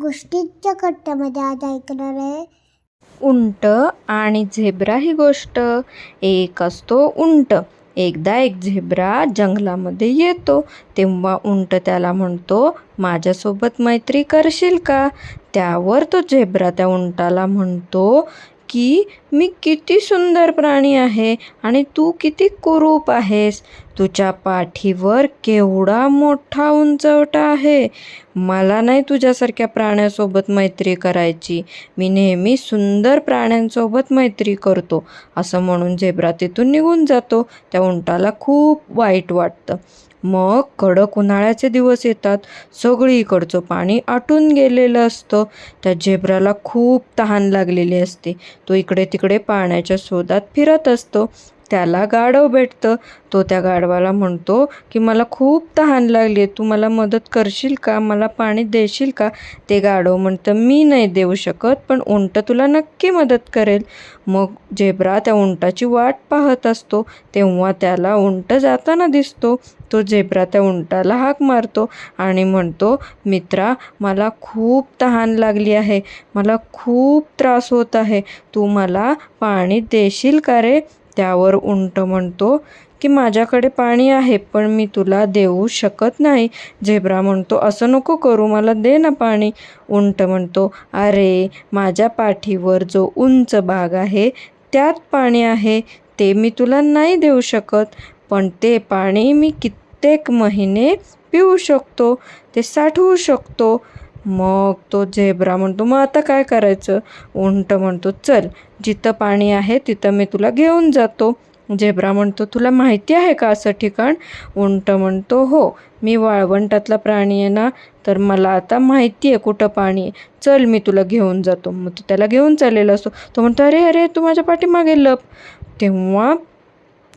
गोष्टीच्या कट्ट्यामध्ये आज ऐकणार आहे उंट आणि झेब्रा ही गोष्ट. एक असतो उंट. एकदा एक झेब्रा जंगलामध्ये येतो. तेव्हा उंट त्याला म्हणतो, माझ्यासोबत मैत्री करशील का? त्यावर तो झेब्रा त्या उंटाला म्हणतो की मी किती सुंदर प्राणी आहे आणि तू किती कुरूप आहेस. तुझ्या पाठीवर केवढा मोठा उंचवटा आहे. मला नाही तुझ्यासारख्या प्राण्यासोबत मैत्री करायची. मी नेहमी सुंदर प्राण्यांसोबत मैत्री करतो. असं म्हणून झेब्रा तिथून निघून जातो. त्या उंटाला खूप वाईट वाटतं. मग कडक उन्हाळ्याचे दिवस येतात. सगळीकडचं पाणी आटून गेलेलं असतं. त्या झेब्राला खूप तहान लागलेली असते. तो इकडे तिकडे पाण्याच्या शोधात फिरत असतो. त्याला गाढव भेटतं. तो त्या गाढवाला म्हणतो की मला खूप तहान लागली आहे, तू मला मदत करशील का? मला पाणी देशील का? ते गाढव म्हणतं, मी नाही देऊ शकत, पण उंट तुला नक्की मदत करेल. मग झेब्रा त्या उंटाची वाट पाहत असतो. तेव्हा त्याला उंट जाताना दिसतो. तो झेब्रा त्या उंटाला हाक मारतो आणि म्हणतो, मित्रा, मला खूप तहान लागली आहे. मला खूप त्रास होत आहे. तू मला पाणी देशील का रे? त्यावर उंट म्हणतो की माझ्याकडे पाणी आहे, पण मी तुला देऊ शकत नाही. झेब्रा म्हणतो, असं नको करू, मला दे ना पाणी. उंट म्हणतो, अरे, माझ्या पाठीवर जो उंच भाग आहे त्यात पाणी आहे. ते मी तुला नाही देऊ शकत, पण ते पाणी मी कित्येक महिने पिऊ शकतो, ते साठवू शकतो. मग तो झेब्रा म्हणतो, मग आता काय करायचं? उंट म्हणतो, चल, जिथं पाणी आहे तिथं मी तुला घेऊन जातो. झेब्रा म्हणतो, तुला माहिती आहे का असं ठिकाण? उंट म्हणतो, हो, मी वाळवंटातला प्राणी आहे ना, तर मला आता माहिती आहे कुठं पाणी आहे. चल, मी तुला घेऊन जातो. मग तो त्याला घेऊन चाललेला असतो. तो म्हणतो, अरे अरे, तू माझ्या पाठीमागे लप. तेव्हा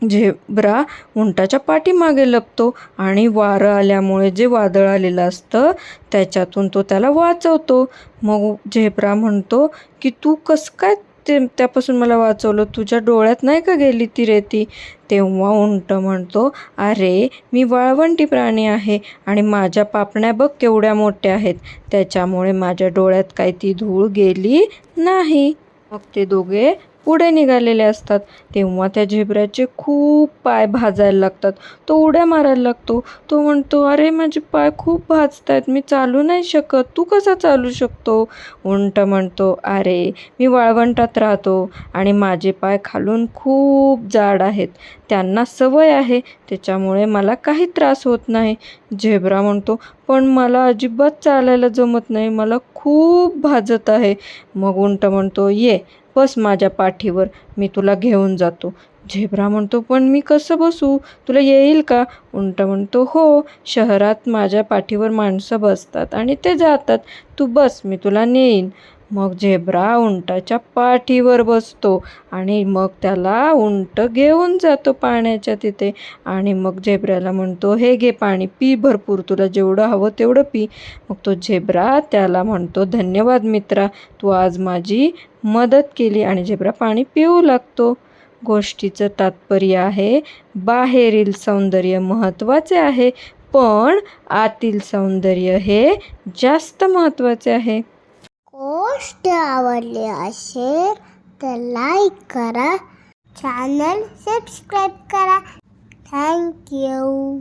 झेब्रा उंटाच्या पाठीमागे लपतो आणि वारं आल्यामुळे जे वादळ आलेलं असतं त्याच्यातून तो त्याला वाचवतो. मग झेब्रा म्हणतो की तू कसं काय त्यापासून मला वाचवलं? तुझ्या डोळ्यात नाही का गेली ती रेती? तेव्हा उंट म्हणतो, अरे, मी वाळवंटी प्राणी आहे आणि माझ्या पापण्या बघ केवढ्या मोठ्या आहेत. त्याच्यामुळे माझ्या डोळ्यात काही ती धूळ गेली नाही. मग ते दोघे पुढे निघालेले असतात. तेव्हा त्या झेब्राचे खूप पाय भाजायला लागतात. तो उड्या मारायला लागतो. तो म्हणतो, अरे, माझे पाय खूप भाजत आहेत, मी चालू नाही शकत. तू कसा चालू शकतो? उंट म्हणतो, अरे, मी वाळवंटात राहतो आणि माझे पाय खालून खूप जाड आहेत. त्यांना सवय आहे, त्याच्यामुळे मला काही त्रास होत नाही. झेब्रा म्हणतो, पण मला अजिबात चालायला जमत नाही, मला खूप भाजत आहे. मग उंट म्हणतो, ये, बस माझ्या पाठीवर, मी तुला घेऊन जातो. झेब्रा म्हणतो, पण मी कसं बसू? तुला येईल का? उंट म्हणतो, हो, शहरात माझ्या पाठीवर माणसं बसतात आणि ते जातात. तू बस, मी तुला नेईन. मग झेब्रा उंटाच्या पाठीवर बसतो आणि मग त्याला उंट घेऊन जातो पाण्याच्या तिथे. आणि मग झेब्राला म्हणतो, हे घे पाणी, पी भरपूर, तुला जेवढं हवं तेवढं पी. मग तो झेब्रा त्याला म्हणतो, धन्यवाद मित्रा, तू आज माझी मदत केली. आणि झेब्रा पाणी पिऊ लागतो. गोष्टीचं तात्पर्य आहे, बाहेरील सौंदर्य महत्त्वाचे आहे, पण आतील सौंदर्य हे जास्त महत्त्वाचे आहे. गोष्ट आवडली असेल तर लाईक करा, चॅनल सबस्क्राईब करा. थँक्यू.